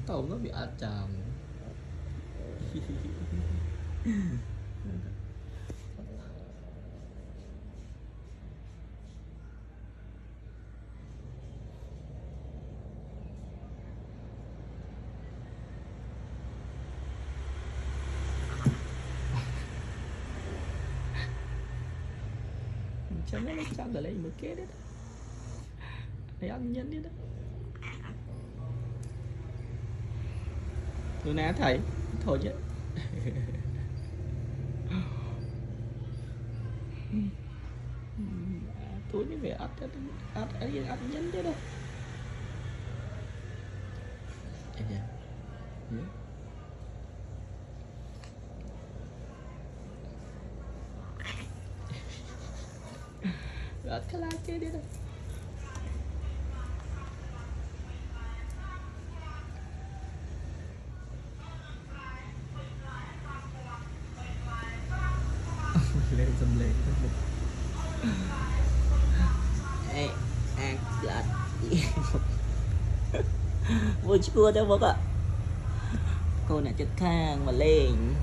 tàu nó bị ạt chàm chẳng nó chẳng để lấy một cái đấy để ăn nhân đi đó tôi ná thầy thôi chứ tôi như vậy ăn nhân chứ đâu ăn cái lá kia đi đâu lên dầm lên ê ăn lát vui chua cho bố ạ cô này chất khang mà lên